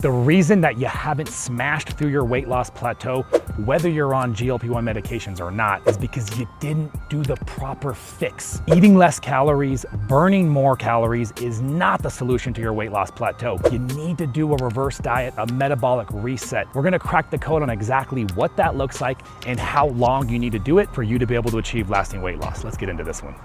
The reason that you haven't smashed through your weight loss plateau, whether you're on GLP-1 medications or not, is because you didn't do the proper fix. Eating less calories, burning more calories is not the solution to your weight loss plateau. You need to do a reverse diet, a metabolic reset. We're gonna crack the code on exactly what that looks like and how long you need to do it for you to be able to achieve lasting weight loss. Let's get into this one.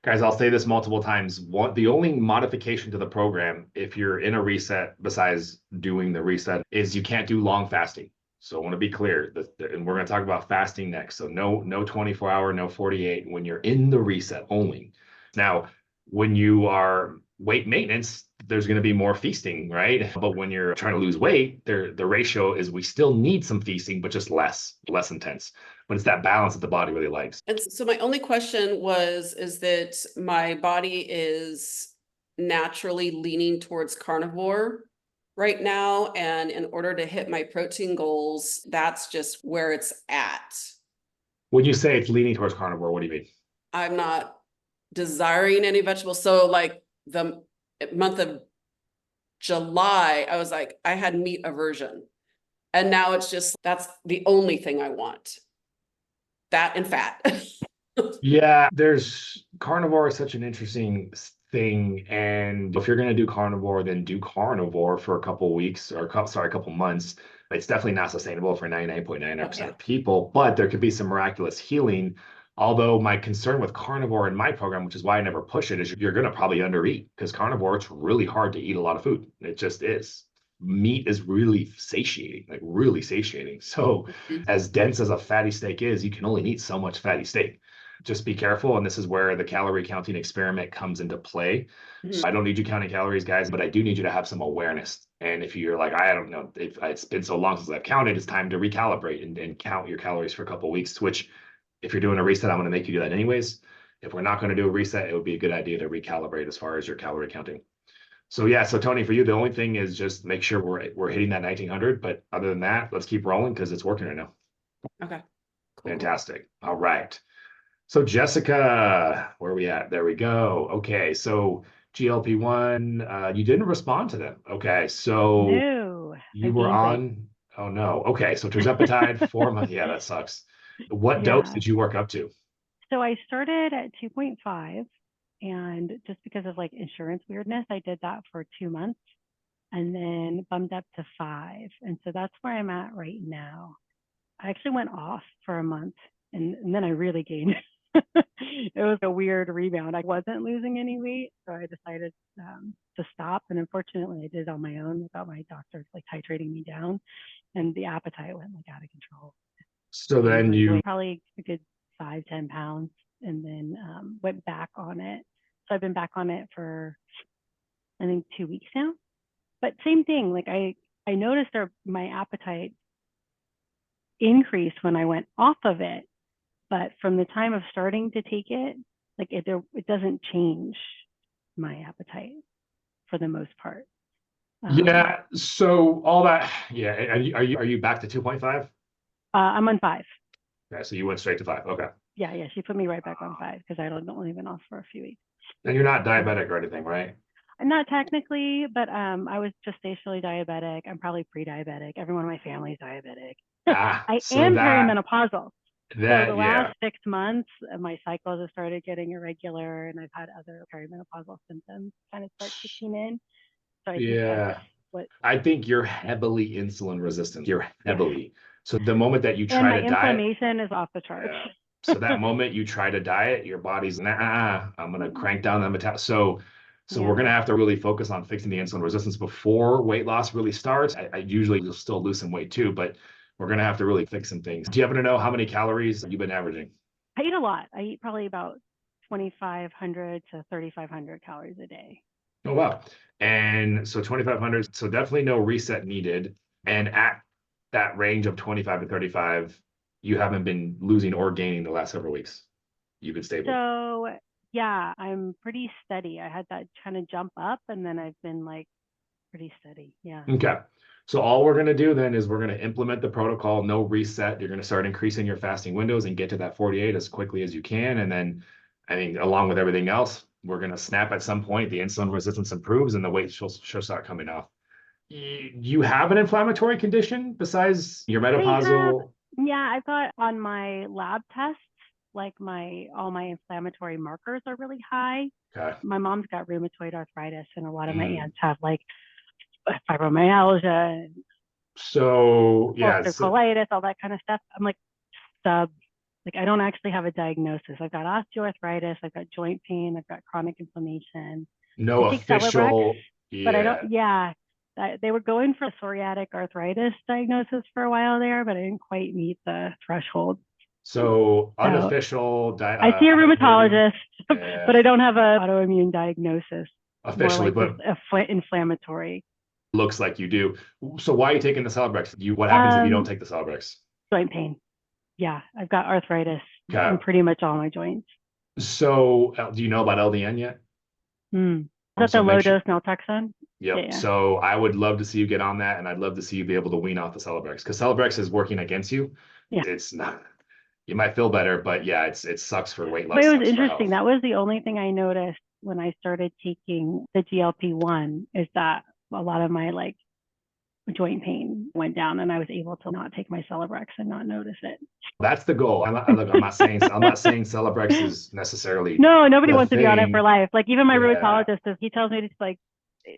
Guys, I'll say this multiple times. The only modification to the program, if you're in a reset, besides doing the reset, is you can't do long fasting. So I want to be clear, and we're going to talk about fasting next. So no 24-hour, no 48 when you're in the reset only. Now, when you are weight maintenance, there's going to be more feasting, right? But when you're trying to lose weight, the ratio is we still need some feasting, but just less intense. But it's that balance that the body really likes. And so my only question is that my body is naturally leaning towards carnivore right now. And in order to hit my protein goals, that's just where it's at. When you say it's leaning towards carnivore, what do you mean? I'm not desiring any vegetables. So like the month of July, I was like, I had meat aversion. And now it's just, that's the only thing I want. That and fat. Yeah, carnivore is such an interesting thing. And if you're going to do carnivore, then do carnivore for a couple weeks or a couple months. It's definitely not sustainable for 99.99% of people, but there could be some miraculous healing. Although my concern with carnivore in my program, which is why I never push it, is you're going to probably undereat because carnivore, it's really hard to eat a lot of food. It just is. Meat is really satiating, like really satiating. So as dense as a fatty steak is, you can only eat so much fatty steak. Just be careful. And this is where the calorie counting experiment comes into play. So I don't need you counting calories, guys, but I do need you to have some awareness. And if you're like, I don't know, it's been so long since I've counted, it's time to recalibrate and count your calories for a couple of weeks, which if you're doing a reset, I'm going to make you do that anyways. If we're not going to do a reset, it would be a good idea to recalibrate as far as your calorie counting. So yeah, so Tony, for you, the only thing is just make sure we're hitting that 1900. But other than that, let's keep rolling because it's working right now. Okay. Cool. Fantastic. All right. So Jessica, where are we at? There we go. Okay. So GLP-1, you didn't respond to them. Okay. So no, you were on. Oh no. Okay. So tirzepatide, 4 months. Yeah, that sucks. What dose did you work up to? So I started at 2.5. And just because of like insurance weirdness, I did that for 2 months and then bumped up to 5. And so that's where I'm at right now. I actually went off for a month and then I really gained. It was a weird rebound. I wasn't losing any weight, so I decided to stop. And unfortunately, I did it on my own without my doctor like titrating me down. And the appetite went like out of control. So then you probably a good 5-10 pounds. And then went back on it. So I've been back on it for, I think, 2 weeks now. But same thing, like I noticed my appetite increased when I went off of it. But from the time of starting to take it, like it doesn't change my appetite for the most part. Yeah. So all that, yeah. Are you back to 2.5? I'm on 5. Okay, so you went straight to 5. Okay. Yeah, she put me right back on 5 because I only been off for a few weeks. And you're not diabetic or anything, right? Not technically, but I was gestationally diabetic. I'm probably pre-diabetic. Everyone in my family is diabetic. I am perimenopausal. So the last 6 months, my cycles have started getting irregular, and I've had other perimenopausal symptoms kind of start kicking in. So I think you're heavily insulin resistant. You're heavily. So the moment that you try to diet, inflammation is off the charts. Yeah. So that moment you try to diet, your body's I'm going to crank down the metabolism. So we're going to have to really focus on fixing the insulin resistance before weight loss really starts. I usually will still lose some weight too, but we're going to have to really fix some things. Do you happen to know how many calories you've been averaging? I eat a lot. I eat probably about 2,500 to 3,500 calories a day. Oh, wow. And so 2,500, so definitely no reset needed. And at that range of 25 to 35, you haven't been losing or gaining the last several weeks. You've been stable. So yeah, I'm pretty steady. I had that kind of jump up and then I've been like pretty steady. Yeah. Okay. So all we're going to do then is we're going to implement the protocol, no reset. You're going to start increasing your fasting windows and get to that 48 as quickly as you can. And then I think along with everything else, we're going to snap at some point, the insulin resistance improves and the weight should start coming off. You have an inflammatory condition besides your I have, menopausal? yeah, I've got on my lab tests, like all my inflammatory markers are really high. Okay. My mom's got rheumatoid arthritis, and a lot of my Mm. aunts have like fibromyalgia and So yeah, ulcerative colitis, all that kind of stuff. I'm like like I don't actually have a diagnosis. I've got osteoarthritis, I've got joint pain, I've got chronic inflammation. no I take Celebrex, official. but I Yeah. don't. Yeah, they were going for a psoriatic arthritis diagnosis for a while there, but I didn't quite meet the threshold. So So unofficial I see a autoimmunity. rheumatologist, Yeah. but I don't have an autoimmune diagnosis. More Officially, like just but inflammatory looks like you do. So why are you taking the Celebrex? What happens if you don't take the Celebrex? joint pain. Yeah, I've got arthritis Okay. in pretty much all my joints. So do you know about LDN yet? Is that So the make low sure. dose naltrexone? Yep. Yeah. So I would love to see you get on that, and I'd love to see you be able to wean off the Celebrex because Celebrex is working against you. Yeah. It's not. You might feel better, but yeah, it sucks for weight But loss. it was Sucks for interesting. health. That was the only thing I noticed when I started taking the GLP-1 is that a lot of my like joint pain went down, and I was able to not take my Celebrex and not notice it. That's the goal. Look, I'm not saying Celebrex is necessarily No, nobody the wants to be on it for thing. life. Like even my Yeah, rheumatologist, he tells me to like,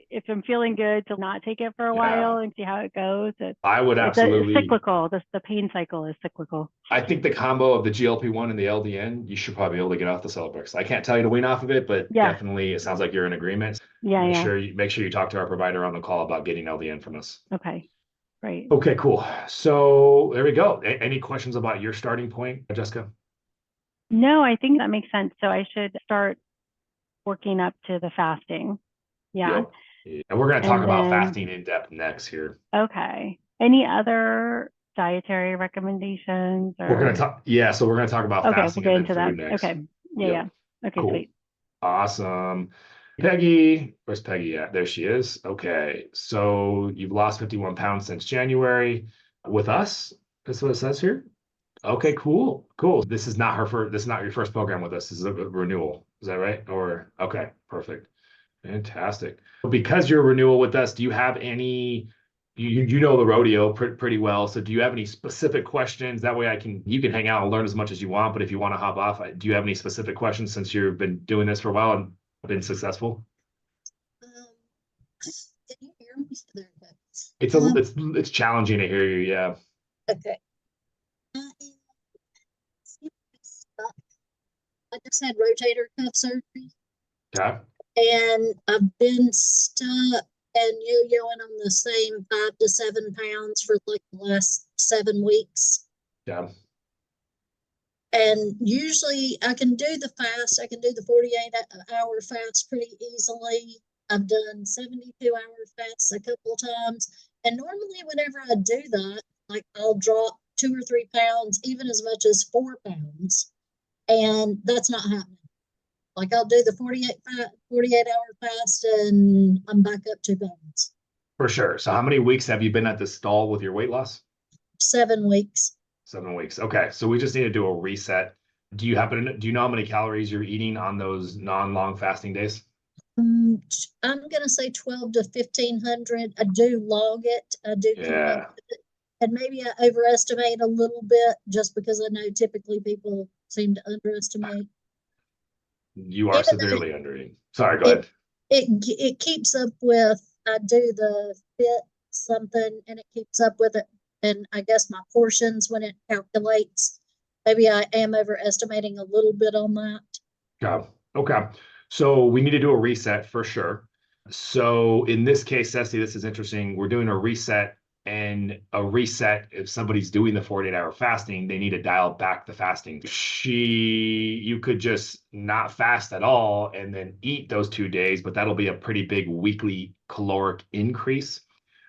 if I'm feeling good, to not take it for a yeah. while and see how it goes. I would It's absolutely. cyclical. The pain cycle is cyclical. I think the combo of the GLP-1 and the LDN, you should probably be able to get off the Celebrex. I can't tell you to wean off of it, but Yeah, definitely it sounds like you're in agreement. yeah, Make yeah. sure you talk to our provider on the call about getting LDN from us. Okay, great. Okay, cool. So there we go. Any questions about your starting point, Jessica? No, I think that makes sense. So I should start working up to the fasting. Yeah. Yep. And we're going to talk And about then, fasting in depth next here. okay. Any other dietary recommendations We're going to or? talk. Yeah. So we're going to talk about Okay, we'll fasting get and then into that. food next. Okay. Yeah, Yep. yeah. Okay, Cool. sweet. Awesome. Peggy, where's Peggy at? There she is. Okay. So you've lost 51 pounds since January with us. That's what it says here. Okay, cool. Cool. This is not your first program with us. This is a renewal. Is that right? Or okay, perfect. Fantastic. Because you're a renewal with us, do you have any you know the rodeo pretty well. So do you have any specific questions? That way you can hang out and learn as much as you want, but if you want to hop off, do you have any specific questions since you've been doing this for a while and been successful? Can you hear me? There it goes. It's challenging to hear you, yeah. Okay. I just had rotator cuff surgery, Okay. and I've been stuck and yo-yoing on the same 5 to 7 pounds for like the last 7 weeks. Yeah. And usually I can do the fast. I can do the 48-hour fast pretty easily. I've done 72-hour fasts a couple of times. And normally whenever I do that, like I'll drop 2 or 3 pounds, even as much as 4 pounds. And that's not happening. Like I'll do the 48-hour fast and I'm back up 2 pounds. For sure. So how many weeks have you been at this stall with your weight loss? 7 weeks. 7 weeks. Okay. So we just need to do a reset. Do you know how many calories you're eating on those non-long fasting days? I'm gonna say 12 to 1500. I do log it. I do keep up with it. And maybe I overestimate a little bit just because I know typically people seem to underestimate. You are severely undereating. Sorry, go ahead. It keeps up with, I do the fit something and it keeps up with it. And I guess my portions when it calculates, maybe I am overestimating a little bit on that. Okay. So we need to do a reset for sure. So in this case, Ceci, this is interesting. We're doing a reset, and a reset, if somebody's doing the 48-hour fasting, they need to dial back the fasting. You could just not fast at all and then eat those 2 days, but that'll be a pretty big weekly caloric increase,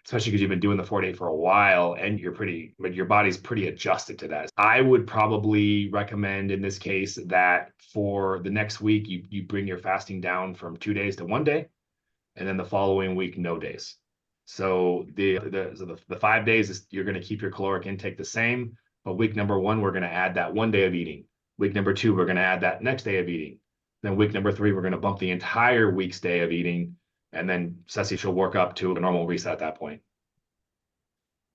especially because you've been doing the 48 for a while and but your body's pretty adjusted to that. I would probably recommend in this case that for the next week, you bring your fasting down from 2 days to 1 day, and then the following week, no days. So the 5 days you're going to keep your caloric intake the same, but week number 1, we're going to add that 1 day of eating. Week number 2, we're going to add that next day of eating. Then week number 3, we're going to bump the entire week's day of eating. And then Ceci, she'll work up to a normal reset at that point.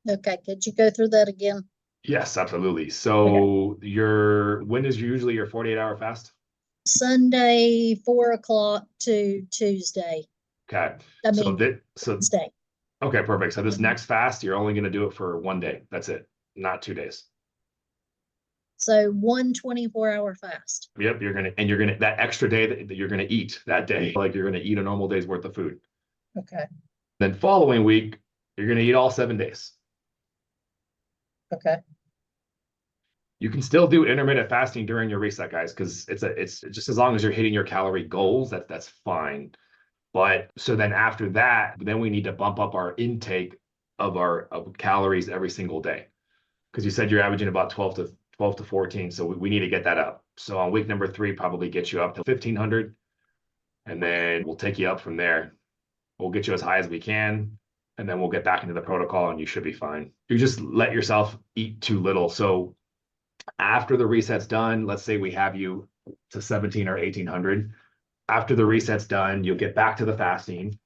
Okay, could you go through that again? Yes, absolutely. So when is usually your 48-hour fast? Sunday, 4 o'clock to Tuesday. Okay. I So mean, so Wednesday. okay, perfect. So this Mhm. next fast, you're only going to do it for 1 day. That's it, not 2 days. So 1 24-hour fast. Yep, you're gonna that extra day that you're gonna eat that day, like you're gonna eat a normal day's worth of food. Okay, Then following week, you're gonna eat all 7 days. okay, You can still do intermittent fasting during your reset, guys, because it's just as long as you're hitting your calorie goals, that's fine. But so then after that, then we need to bump up our intake of calories every single day. Because you said you're averaging about 12 to 14. So we need to get that up. So on week number 3, probably get you up to 1500. And then we'll take you up from there. We'll get you as high as we can. And then we'll get back into the protocol and you should be fine. You just let yourself eat too little. So after the reset's done, let's say we have you to 17 or 1800. After the reset's done, you'll get back to the fasting.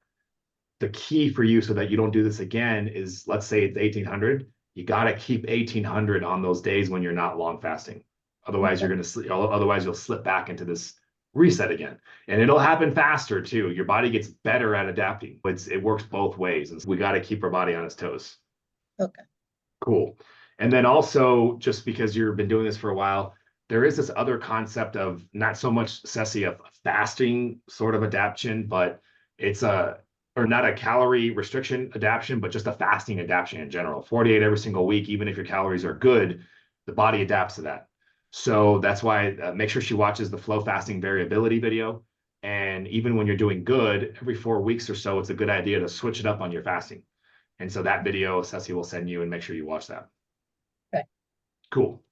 The key for you so that you don't do this again is, let's say it's 1800. You got to keep 1800 on those days when you're not long fasting. Otherwise, Okay. you're going to otherwise you'll slip back into this reset again. And it'll happen faster too. Your body gets better at adapting. It works both ways. And so we got to keep our body on its toes. Okay. Cool. And then also, just because you've been doing this for a while, there is this other concept of not so much Ceci of fasting sort of adaptation, but it's or not a calorie restriction adaptation, but just a fasting adaptation in general. 48 every single week, even if your calories are good, the body adapts to that. So that's why make sure she watches the flow fasting variability video. And even when you're doing good, every 4 weeks or so, it's a good idea to switch it up on your fasting. And so that video, Ceci will send you and make sure you watch that. Okay. Cool.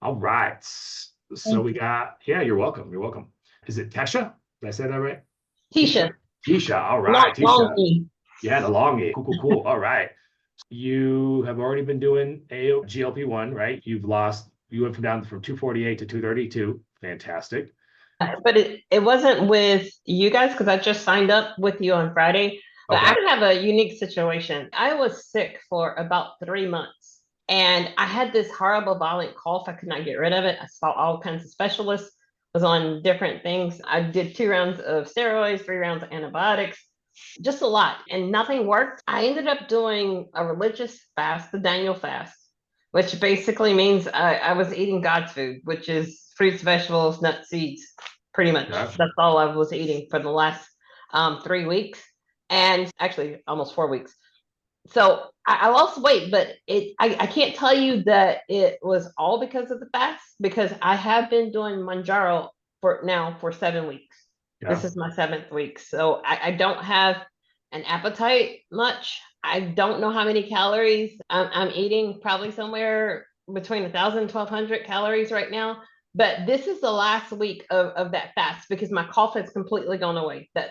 All right. So we got, yeah, you're welcome. You're welcome. Is it Tesha? Did I say that right? Tisha. Tisha. All right. Tisha. Longy. Yeah, the longy. Cool, cool, cool. All right. You have already been doing GLP-1, right? You went down from 248 to 232. Fantastic. But it wasn't with you guys because I just signed up with you on Friday. But Okay. I have a unique situation. I was sick for about 3 months and I had this horrible violent cough. I could not get rid of it. I saw all kinds of specialists, was on different things. I did 2 rounds of steroids, 3 rounds of antibiotics, just a lot, and nothing worked. I ended up doing a religious fast, the Daniel fast, which basically means I was eating God's food, which is fruits, vegetables, nuts, seeds, pretty much. Yeah. That's all I was eating for the last 3 weeks, and actually almost 4 weeks. So I lost weight, but I can't tell you that it was all because of the fast, because I have been doing Manjaro for 7 weeks. Yeah. This is my 7th week. So I don't have an appetite much. I don't know how many calories I'm eating, probably somewhere between 1,000 and 1,200 calories right now. But this is the last week of that fast because my cough has completely gone away. That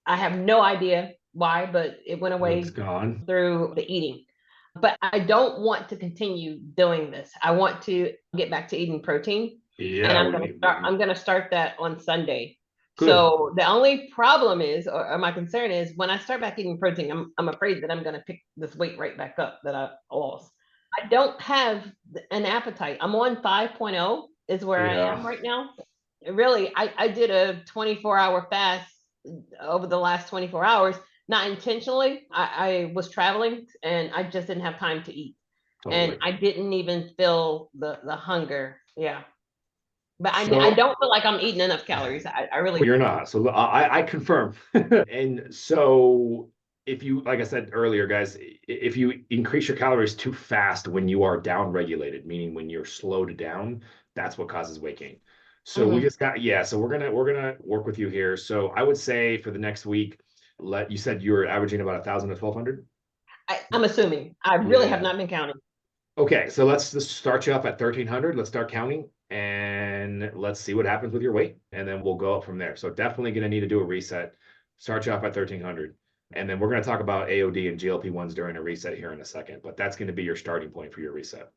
I have no idea why, but it went away It's gone. through the eating. But I don't want to continue doing this. I want to get back to eating protein. Yeah. And I'm gonna start that on Sunday. Good. So the only problem is, or my concern is, when I start back eating protein, I'm afraid that I'm gonna pick this weight right back up that I lost. I don't have an appetite. I'm on 5.0 is where I am right now. Really, I did a 24-hour fast over the last 24 hours, not intentionally. I was traveling and I just didn't have time to eat. Totally. And I didn't even feel the hunger. Yeah. But I So- don't feel like I'm eating enough calories. I really You're not. So I confirm. And so if you, like I said earlier, guys, if you increase your calories too fast when you are down regulated, meaning when you're slowed down, that's what causes weight gain. So we just got, yeah. So we're gonna work with you here. So I would say for the next week, you said you were averaging about 1,000 to 1,200. I'm assuming. I really Yeah. have not been counting. Okay, so let's just start you up at 1,300. Let's start counting and let's see what happens with your weight. And then we'll go up from there. So definitely going to need to do a reset. Start you off at 1,300. And then we're going to talk about AOD and GLP-1s during a reset here in a second. But that's going to be your starting point for your reset.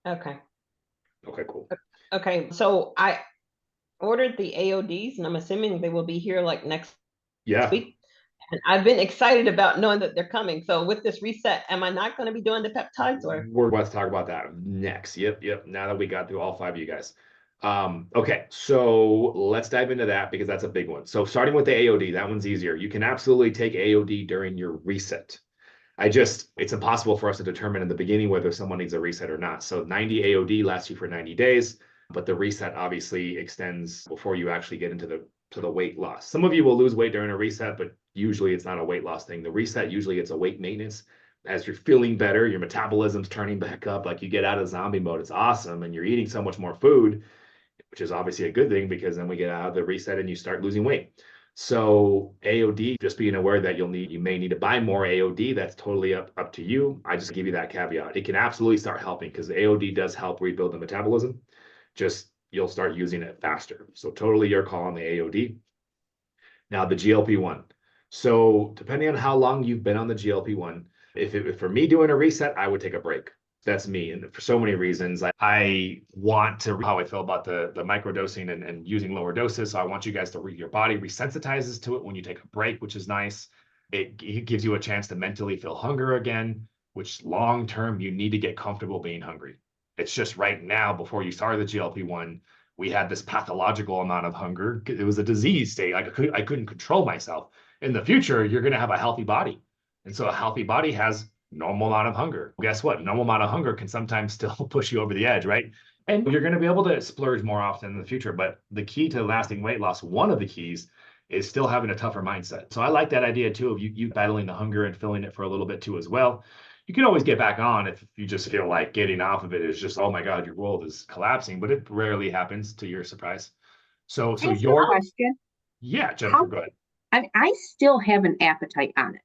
Okay. Okay, cool. Okay. So I ordered the AODs and I'm assuming they will be here like next Yeah. week. And I've been excited about knowing that they're coming. So with this reset, am I not going to be doing the peptides or? Let's talk about that next. Yep. Now that we got through all 5 of you guys. Okay, so let's dive into that because that's a big one. So starting with the AOD, that one's easier. You can absolutely take AOD during your reset. It's impossible for us to determine in the beginning whether someone needs a reset or not. So 90 AOD lasts you for 90 days, but the reset obviously extends before you actually get into the weight loss. Some of you will lose weight during a reset, but usually it's not a weight loss thing. The reset, usually it's a weight maintenance. As you're feeling better, your metabolism's turning back up, like you get out of zombie mode. It's awesome. And you're eating so much more food, which is obviously a good thing because then we get out of the reset and you start losing weight. So AOD, just being aware that you may need to buy more AOD. That's totally up to you. I just give you that caveat. It can absolutely start helping because AOD does help rebuild the metabolism. Just you'll start using it faster. So totally your call on the AOD. Now the GLP-1. So depending on how long you've been on the GLP-1, if for me doing a reset, I would take a break. That's me. And for so many reasons, I want to how I feel about the microdosing and using lower doses. So I want you guys to your body resensitizes to it when you take a break, which is nice. It gives you a chance to mentally feel hunger again, which long term you need to get comfortable being hungry. It's just right now, before you started the GLP-1, we had this pathological amount of hunger. It was a disease state. I couldn't control myself. In the future, you're going to have a healthy body. And so a healthy body has normal amount of hunger. Guess what? Normal amount of hunger can sometimes still push you over the edge, right? And you're going to be able to splurge more often in the future. But the key to lasting weight loss, one of the keys, is still having a tougher mindset. So I like that idea too of you battling the hunger and feeling it for a little bit too as well. You can always get back on if you just feel like getting off of it is just, oh my God, your world is collapsing, but it rarely happens to your surprise. So your question. Yeah, Jennifer, go ahead. I still have an appetite on it.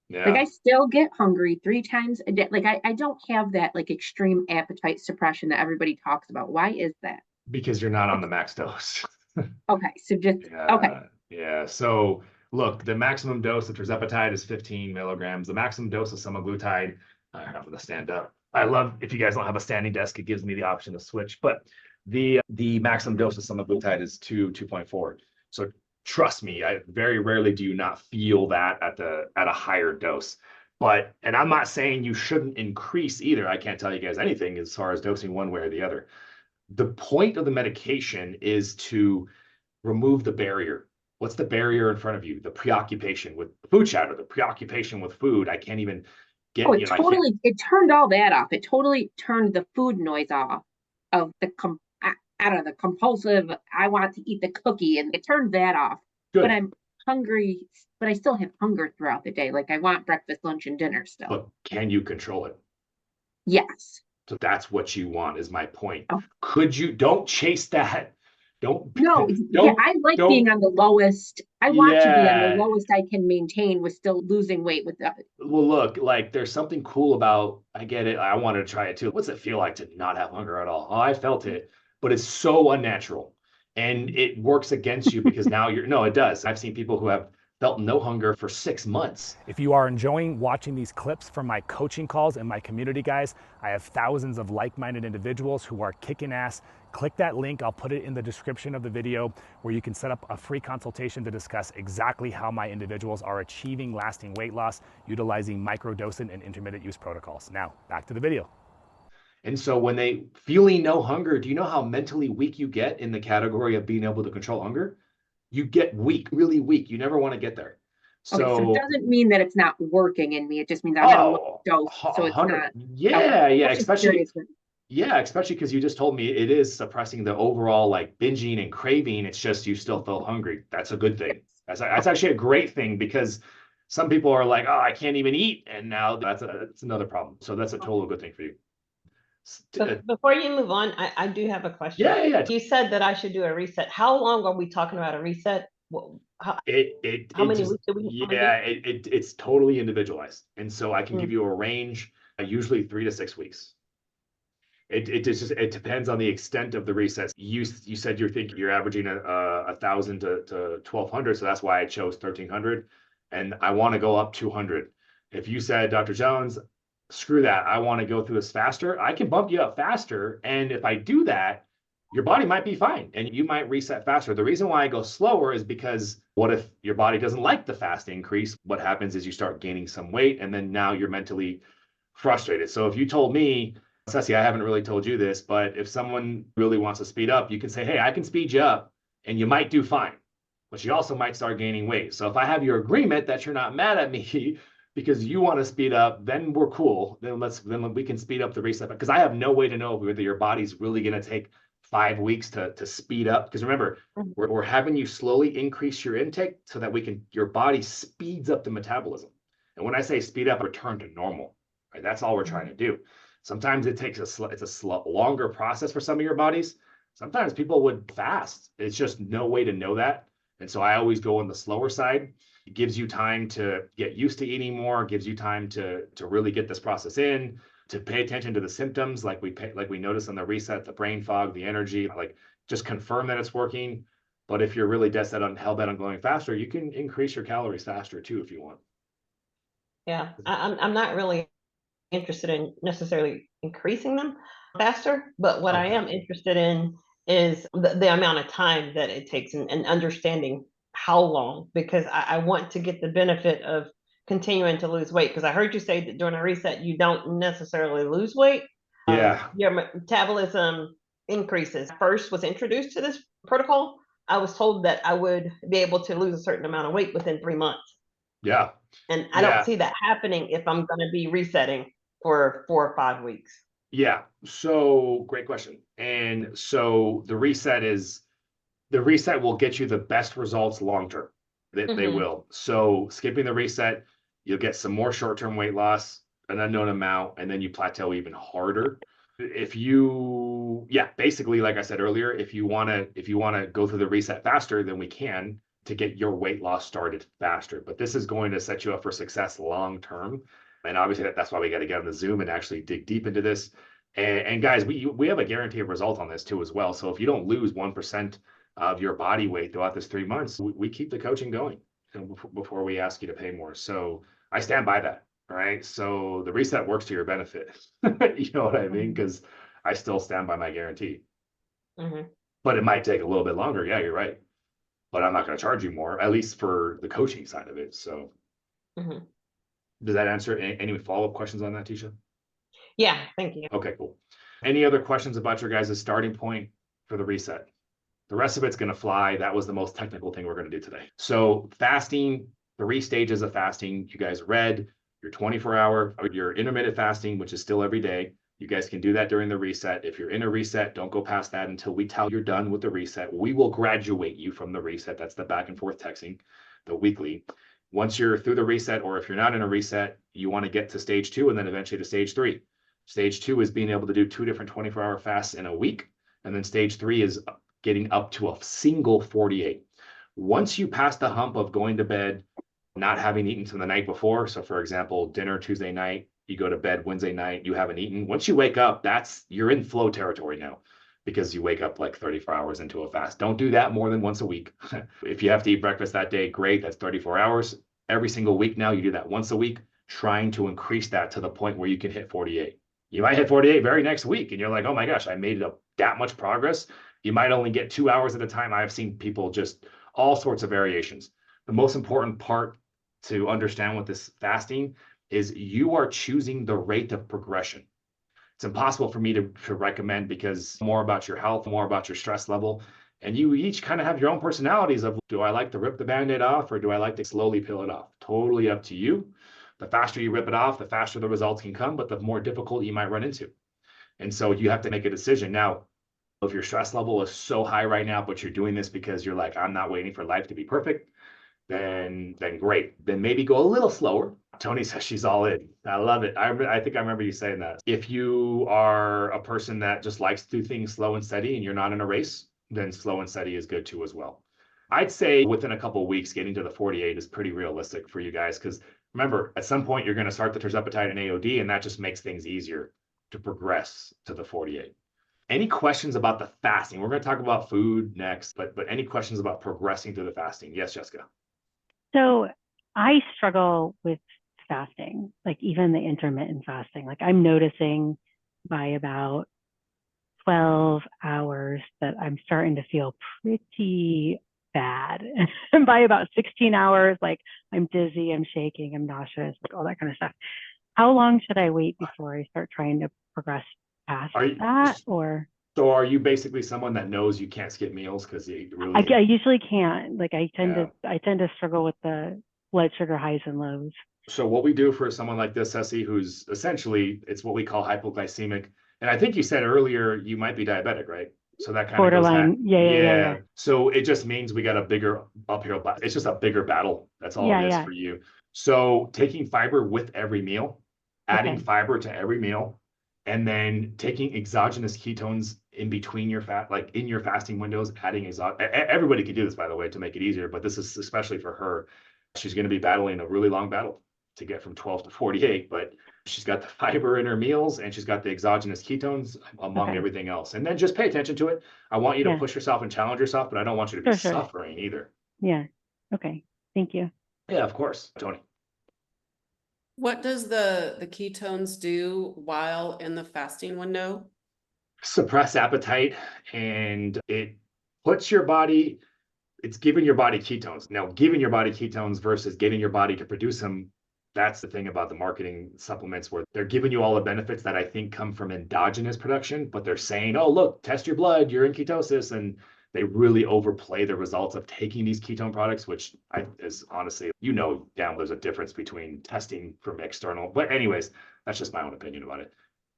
Yeah. Like I still get hungry 3 times a day. Like I don't have that like extreme appetite suppression that everybody talks about. Why is that? Because you're not on the max dose. Okay, so just okay. Yeah. So look, the maximum dose of tirzepatide is 15 milligrams. The maximum dose of semaglutide, I'm going to stand up. I love if you guys don't have a standing desk, it gives me the option to switch. But the maximum dose of semaglutide is 2.4. So trust me, I very rarely do you not feel that at a higher dose. And I'm not saying you shouldn't increase either. I can't tell you guys anything as far as dosing one way or the other. The point of the medication is to remove the barrier. What's the barrier in front of you? The preoccupation with food chatter, the preoccupation with food. I can't even get. It turned all that off. It totally turned the food noise off of the the compulsive. I want to eat the cookie, and it turned that off. Good. But I'm hungry. But I still have hunger throughout the day. Like I want breakfast, lunch, and dinner still. But can you control it? Yes. So that's what you want. Is my point. Oh. Don't chase that. I like being on the lowest. I want to be on the lowest I can maintain with still losing weight with that. Well, look, like there's something cool about, I get it. I wanted to try it too. What's it feel like to not have hunger at all? Oh, I felt it, but it's so unnatural and it works against you because now it does. I've seen people who have felt no hunger for 6 months. If you are enjoying watching these clips from my coaching calls and my community, guys, I have thousands of like-minded individuals who are kicking ass. Click that link, I'll put it in the description of the video, where you can set up a free consultation to discuss exactly how my individuals are achieving lasting weight loss utilizing microdosing and intermittent use protocols. Now, back to the video. And so when they feeling no hunger, do you know how mentally weak you get in the category of being able to control hunger? You get weak, really weak. You never want to get there. So it doesn't mean that it's not working in me. It just means I'm at a low dose. So it's not. Especially because you just told me it is suppressing the overall like binging and craving. It's just you still feel hungry. That's a good thing. That's actually a great thing because some people are like, oh, I can't even eat. And now that's another problem. So that's a total good thing for you. Before you move on, I do have a question. Yeah. You said that I should do a reset. How long are we talking about a reset? How many weeks do we? It's totally individualized, and so I can give you a range, usually 3 to 6 weeks. It depends on the extent of the resets. You said you're averaging 1,000 to 1,200, so that's why I chose 1,300, and I want to go up 200. If you said, Dr. Jones, screw that, I want to go through this faster, I can bump you up faster, and if I do that, your body might be fine and you might reset faster. The reason why I go slower is because what if your body doesn't like the fast increase? What happens is you start gaining some weight and then now you're mentally frustrated. So if you told me, Ceci, I haven't really told you this, but if someone really wants to speed up, you can say, hey, I can speed you up and you might do fine, but you also might start gaining weight. So if I have your agreement that you're not mad at me because you want to speed up, then we're cool. Then we can speed up the reset, because I have no way to know whether your body's really going to take 5 weeks to speed up. Because remember, we're having you slowly increase your intake so that your body speeds up the metabolism. And when I say speed up, return to normal, right? That's all we're trying to do. Sometimes it's a longer process for some of your bodies. Sometimes people would fast. It's just no way to know that. And so I always go on the slower side. It gives you time to get used to eating more, gives you time to really get this process in, to pay attention to the symptoms like we notice on the reset, the brain fog, the energy, like just confirm that it's working. But if you're really hell bent on going faster, you can increase your calories faster too if you want. Yeah, I'm not really interested in necessarily increasing them faster, but what I am interested in is the amount of time that it takes and understanding how long, because I want to get the benefit of continuing to lose weight. Because I heard you say that during a reset, you don't necessarily lose weight. Yeah. Your metabolism increases. First was introduced to this protocol, I was told that I would be able to lose a certain amount of weight within 3 months. Yeah. And I don't see that happening if I'm going to be resetting for 4 or 5 weeks. Yeah. So great question. And so the reset will get you the best results long term. They will. So skipping the reset, you'll get some more short-term weight loss, an unknown amount, and then you plateau even harder. Basically, like I said earlier, if you want to go through the reset faster, then we can, to get your weight loss started faster. But this is going to set you up for success long term. And obviously that's why we got to get on the Zoom and actually dig deep into this. And guys, we have a guaranteed result on this too as well. So if you don't lose 1% of your body weight throughout this 3 months, we keep the coaching going before we ask you to pay more. So I stand by that. All right. So the reset works to your benefit. You know what I mean? Because I still stand by my guarantee. But it might take a little bit longer. Yeah, you're right. But I'm not going to charge you more, at least for the coaching side of it. So does that answer any follow-up questions on that, Tisha? Yeah, thank you. Okay, cool. Any other questions about your guys' starting point for the reset? The rest of it's going to fly. That was the most technical thing we're going to do today. So fasting, 3 stages of fasting. You guys read your 24-hour, your intermittent fasting, which is still every day. You guys can do that during the reset. If you're in a reset, don't go past that until we tell you're done with the reset. We will graduate you from the reset. That's the back and forth texting, the weekly. Once you're through the reset, or if you're not in a reset, you want to get to stage 2 and then eventually to stage 3. Stage 2 is being able to do 2 different 24-hour fasts in a week. And then stage 3 is getting up to a single 48. Once you pass the hump of going to bed, not having eaten from the night before. So for example, dinner Tuesday night, you go to bed Wednesday night, you haven't eaten. Once you wake up, you're in flow territory now, because you wake up like 34 hours into a fast. Don't do that more than once a week. If you have to eat breakfast that day, great. That's 34 hours. Every single week now, you do that once a week, trying to increase that to the point where you can hit 48. You might hit 48 very next week, and you're like, oh my gosh, I made that much progress. You might only get 2 hours at a time. I've seen people just all sorts of variations. The most important part to understand with this fasting is you are choosing the rate of progression. It's impossible for me to recommend, because more about your health, more about your stress level. And you each kind of have your own personalities of, do I like to rip the Band-Aid off, or do I like to slowly peel it off? Totally up to you. The faster you rip it off, the faster the results can come, but the more difficult you might run into. And so you have to make a decision. Now, if your stress level is so high right now, but you're doing this because you're like, I'm not waiting for life to be perfect, then great. Then maybe go a little slower. Tony says she's all in. I love it. I think I remember you saying that. If you are a person that just likes to do things slow and steady and you're not in a race, then slow and steady is good too as well. I'd say within a couple of weeks, getting to the 48 is pretty realistic for you guys, because remember, at some point you're going to start the tirzepatide and AOD, and that just makes things easier to progress to the 48. Any questions about the fasting? We're going to talk about food next, but any questions about progressing through the fasting? Yes, Jessica. So I struggle with fasting, like even the intermittent fasting. Like I'm noticing by about 12 hours that I'm starting to feel pretty bad. And by about 16 hours, like I'm dizzy, I'm shaking, I'm nauseous, like all that kind of stuff. How long should I wait before I start trying to progress past Are you, that? Or so are you basically someone that knows you can't skip meals because you I really, usually can't. Like I tend yeah. to struggle with the blood sugar highs and lows. So what we do for someone like this, Ceci, who's essentially, it's what we call hypoglycemic. And I think you said earlier you might be diabetic, right? So that kind of goes hand. Borderline. Yeah. So it just means we got a bigger uphill, it's just a bigger battle. That's all it is Yeah. for you. So taking fiber with every meal, adding Okay. fiber to every meal, and then taking exogenous ketones in between your fat, like in your fasting windows, adding everybody can do this, by the way, to make it easier, but this is especially for her. She's going to be battling a really long battle to get from 12 to 48, but she's got the fiber in her meals and she's got the exogenous ketones among Okay. everything else. And then just pay attention to it. I want you to Yeah. push yourself and challenge yourself, but I don't want you to be Sure. suffering either. Yeah. Okay. Thank you. Yeah, of course, Tony. What does the ketones do while in the fasting window? Suppress appetite, and it puts your body, it's giving your body ketones. Now, giving your body ketones versus getting your body to produce them, that's the thing about the marketing supplements where they're giving you all the benefits that I think come from endogenous production, but they're saying, oh, look, test your blood, you're in ketosis. And they really overplay the results of taking these ketone products, which is honestly, down there's a difference between testing from external. But anyways, that's just my own opinion about it.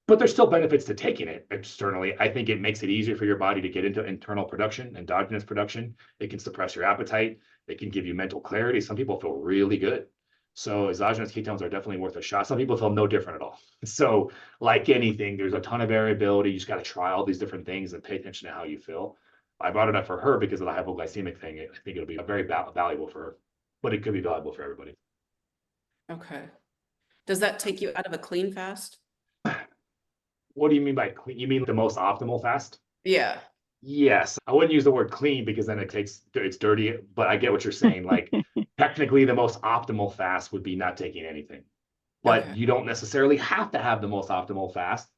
But there's still benefits to taking it externally. I think it makes it easier for your body to get into internal production, endogenous production. It can suppress your appetite. It can give you mental clarity. Some people feel really good. So exogenous ketones are definitely worth a shot. Some people feel no different at all. So like anything, there's a ton of variability. You just got to try all these different things and pay attention to how you feel. I brought it up for her because of the hypoglycemic thing. I think it'll be very valuable for her, but it could be valuable for everybody. Okay. Does that take you out of a clean fast? What do you mean by clean? You mean the most optimal fast? Yeah. Yes, I wouldn't use the word clean because then it's dirty, but I get what you're saying. Like technically the most optimal fast would be not taking anything, but Okay. you don't necessarily have to have the most optimal fast.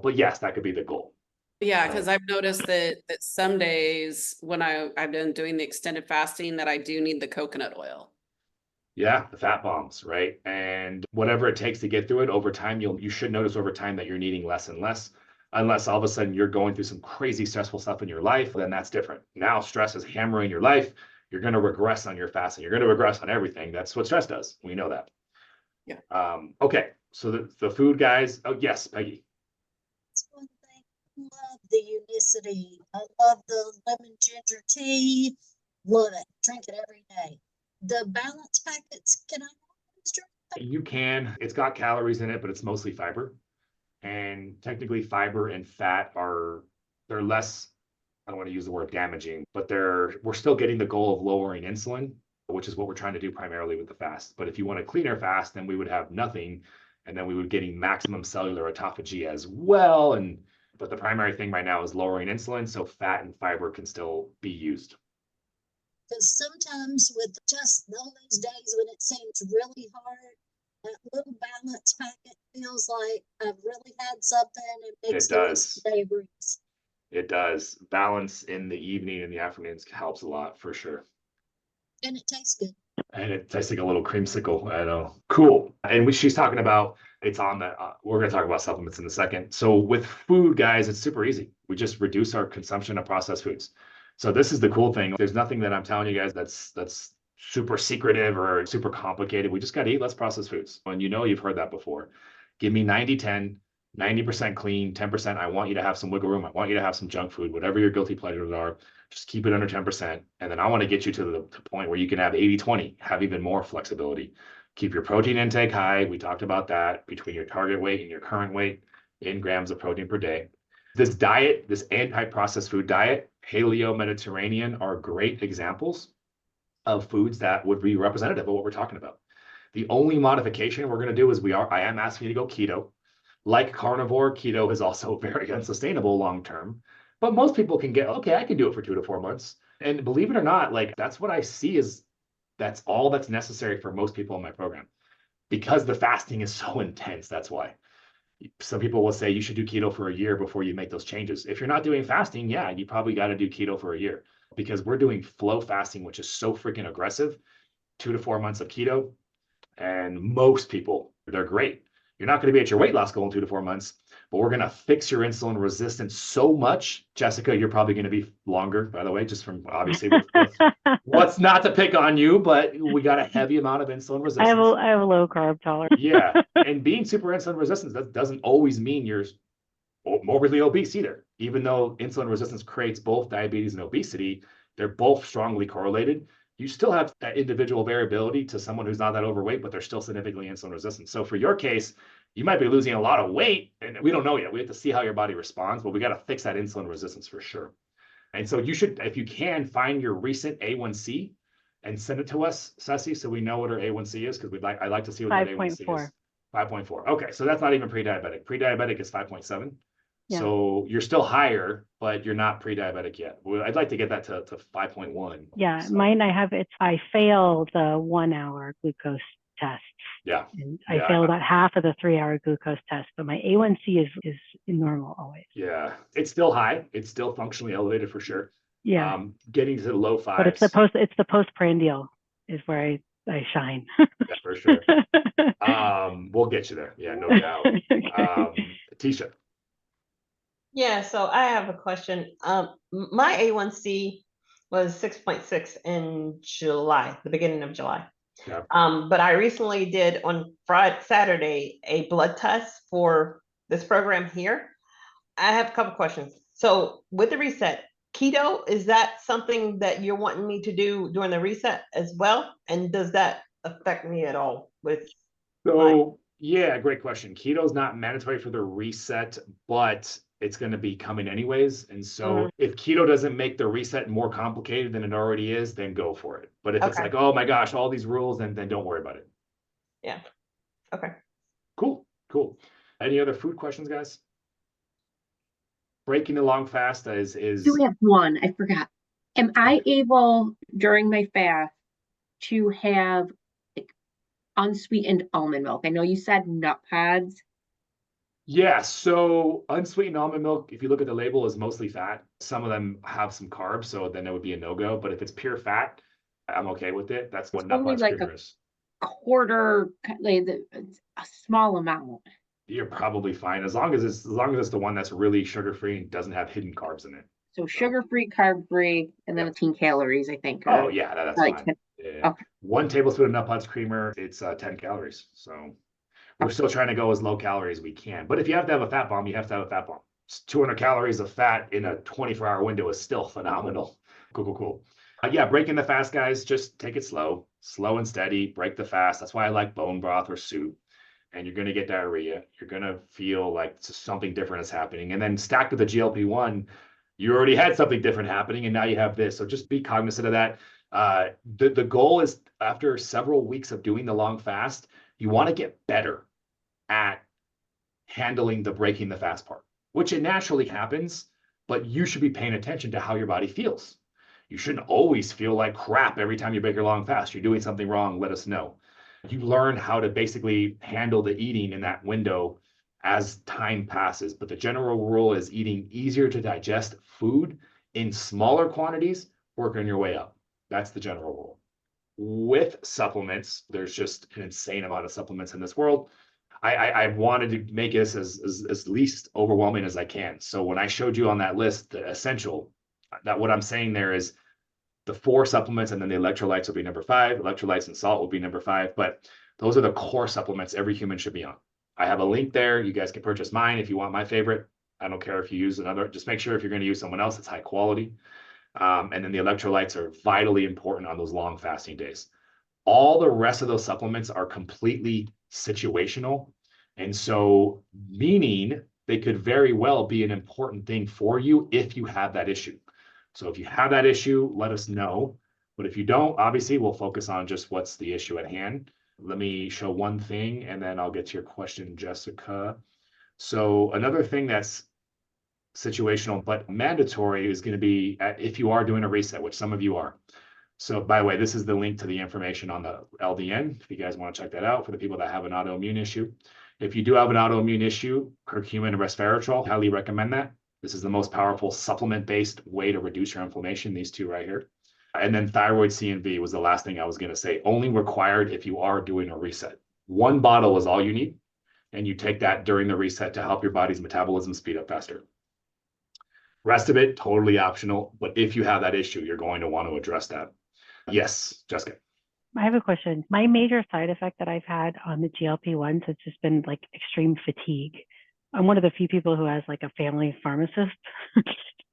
But yes, that could be the goal. Yeah, because I've noticed that some days when I've been doing the extended fasting that I do need the coconut oil. Yeah, the fat bombs, right? And whatever it takes to get through it over time, you should notice over time that you're needing less and less. Unless all of a sudden you're going through some crazy stressful stuff in your life, then that's different. Now stress is hammering your life. You're going to regress on your fasting. You're going to regress on everything. That's what stress does. We know that. Yeah. Okay. So the food guys. Oh yes, Peggy. That's one thing. I love the unicity. I love the lemon ginger tea. Love it. Drink it every day. The balance packets, can I drink them? You can. It's got calories in it, but it's mostly fiber. And technically fiber and fat they're less, I don't want to use the word damaging, but we're still getting the goal of lowering insulin, which is what we're trying to do primarily with the fast. But if you want a cleaner fast, then we would have nothing. And then we would getting maximum cellular autophagy as well. But the primary thing right now is lowering insulin. So fat and fiber can still be used. Because sometimes with just all those days when it seems really hard, that little balance packet feels like I've really had something and makes It the rest of does. the day a breeze. It does. Balance in the evening and the afternoons helps a lot for sure. And it tastes good. And it tastes like a little creamsicle. I know. Cool. And she's talking about, it's on the, we're going to talk about supplements in a second. So with food, guys, it's super easy. We just reduce our consumption of processed foods. So this is the cool thing. There's nothing that I'm telling you guys that's super secretive or super complicated. We just got to eat less processed foods. And you've heard that before. Give me 90-10, 90% clean, 10%. I want you to have some wiggle room. I want you to have some junk food, whatever your guilty pleasures are. Just keep it under 10%. And then I want to get you to the point where you can have 80-20, have even more flexibility. Keep your protein intake high. We talked about that between your target weight and your current weight in grams of protein per day. This diet, this anti-processed food diet, Paleo-Mediterranean are great examples of foods that would be representative of what we're talking about. The only modification we're going to do is I am asking you to go keto. Like carnivore, keto is also very unsustainable long-term. But most people can okay, I can do it for 2 to 4 months. And believe it or not, like that's what I see that's all that's necessary for most people in my program. Because the fasting is so intense, that's why. Some people will say you should do keto for a year before you make those changes. If you're not doing fasting, yeah, you probably got to do keto for a year, because we're doing flow fasting, which is so freaking aggressive, 2 to 4 months of keto. And most people, they're great. You're not going to be at your weight loss goal in 2 to 4 months, but we're going to fix your insulin resistance so much. Jessica, you're probably going to be longer, by the way, just from obviously what's not to pick on you, but we got a heavy amount of insulin resistance. I have a low carb tolerance. Yeah. And being super insulin resistant, that doesn't always mean you're morbidly obese either. Even though insulin resistance creates both diabetes and obesity, they're both strongly correlated. You still have that individual variability to someone who's not that overweight, but they're still significantly insulin resistant. So for your case, you might be losing a lot of weight, and we don't know yet. We have to see how your body responds, but we got to fix that insulin resistance for sure. And so you should, if you can, find your recent A1C and send it to us, Ceci, so we know what our A1C is, because I'd like to see what that A1C is. 5.4. 5.4. Okay, so that's not even pre-diabetic. Pre-diabetic is 5.7. Yeah. So you're still higher, but you're not pre-diabetic yet. Well, I'd like to get that to 5.1. Yeah, So, mine, I failed the 1 hour glucose test. yeah. And I failed about half of the 3 hour glucose test, but my A1C is normal always. Yeah. It's still high. It's still functionally elevated for sure. Yeah. Getting to the low fives. But it's the postprandial is where I shine. Yeah, for sure. We'll get you there. Yeah, no doubt. Tisha. Yeah, so I have a question. My A1C was 6.6 in July, the beginning of July. Yeah. But I recently did on Saturday a blood test for this program here. I have a couple questions. So with the reset, keto, is that something that you're wanting me to do during the reset as well? And does that affect me at all with yeah, great question. Keto is not mandatory for the reset, but it's going to be coming anyways. And so if keto doesn't make the reset more complicated than it already is, then go for it. But if it's like, oh my gosh, all these rules, then don't worry about it. Yeah. Okay. Cool. Any other food questions, guys? Breaking the long fast is Do we have one? I forgot. Am I able during my fast to have like unsweetened almond milk? I know you said nut pods. Yeah, so unsweetened almond milk, if you look at the label, is mostly fat. Some of them have some carbs, so then it would be a no-go. But if it's pure fat, I'm okay with it. That's what nut pods creamer is. Quarter, like a small amount. You're probably fine as long as it's the one that's really sugar-free and doesn't have hidden carbs in it. So sugar-free, carb-free, and then 15 calories, I think. Oh yeah, that's like fine. Yeah. Okay. 1 tablespoon of nut pods creamer, it's 10 calories. So we're still trying to go as low calorie as we can. But if you have to have a fat bomb, you have to have a fat bomb. 200 calories of fat in a 24-hour window is still phenomenal. Cool. Yeah, breaking the fast, guys, just take it slow and steady, break the fast. That's why I like bone broth or soup. And you're going to get diarrhea. You're going to feel like something different is happening. And then stacked with the GLP-1, you already had something different happening, and now you have this. So just be cognizant of that. The goal is, after several weeks of doing the long fast, you want to get better at handling the breaking the fast part, which it naturally happens, but you should be paying attention to how your body feels. You shouldn't always feel like crap every time you break your long fast. You're doing something wrong, let us know. You learn how to basically handle the eating in that window as time passes. But the general rule is eating easier to digest food in smaller quantities, working your way up. That's the general rule. With supplements, there's just an insane amount of supplements in this world. I wanted to make this as least overwhelming as I can. So when I showed you on that list, the essential, that what I'm saying there is the 4 supplements, and then the electrolytes will be number 5. Electrolytes and salt will be number 5. But those are the core supplements every human should be on. I have a link there. You guys can purchase mine if you want my favorite. I don't care if you use another. Just make sure if you're going to use someone else, it's high quality. And then the electrolytes are vitally important on those long fasting days. All the rest of those supplements are completely situational. And so, meaning they could very well be an important thing for you if you have that issue. So if you have that issue, let us know. But if you don't, obviously, we'll focus on just what's the issue at hand. Let me show one thing, and then I'll get to your question, Jessica. So another thing that's situational but mandatory is going to be if you are doing a reset, which some of you are. So by the way, this is the link to the information on the LDN, if you guys want to check that out for the people that have an autoimmune issue. If you do have an autoimmune issue, curcumin and resveratrol, highly recommend that. This is the most powerful supplement-based way to reduce your inflammation, these two right here. And then thyroid C and V was the last thing I was going to say. Only required if you are doing a reset. 1 bottle is all you need, and you take that during the reset to help your body's metabolism speed up faster. Rest of it, totally optional, but if you have that issue, you're going to want to address that. Yes, Jessica. I have a question. My major side effect that I've had on the GLP-1s has just been like extreme fatigue. I'm one of the few people who has like a family pharmacist.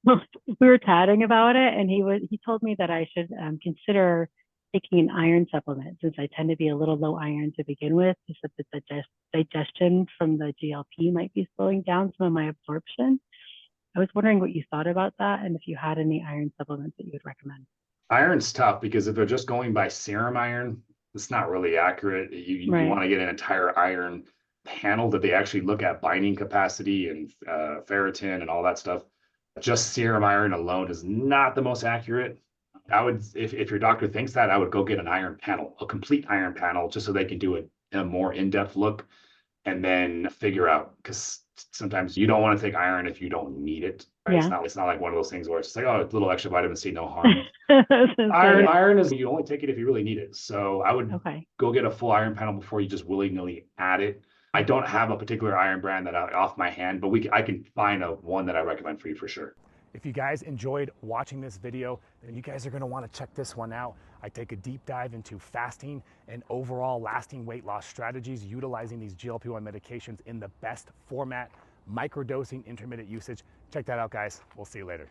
We were chatting about it, and he told me that I should consider taking an iron supplement since I tend to be a little low iron to begin with. He said that the digestion from the GLP might be slowing down some of my absorption. I was wondering what you thought about that, and if you had any iron supplements that you would recommend. Iron's tough because if they're just going by serum iron, it's not really accurate. You Right. want to get an entire iron panel that they actually look at binding capacity and ferritin and all that stuff. Just serum iron alone is not the most accurate. I would, if your doctor thinks that, I would go get an iron panel, a complete iron panel, just so they can do a more in-depth look and then figure out, because sometimes you don't want to take iron if you don't need it. Right? Yeah. It's not like one of those things where it's just like, oh, a little extra vitamin C, no harm. Iron is, you only take it if you really need it. So I would Okay. go get a full iron panel before you just willy-nilly add it. I don't have a particular iron brand that off my hand, but I can find one that I recommend for you for sure. If you guys enjoyed watching this video, then you guys are gonna wanna check this one out. I take a deep dive into fasting and overall lasting weight loss strategies utilizing these GLP-1 medications in the best format, microdosing, intermittent usage. Check that out, guys. We'll see you later.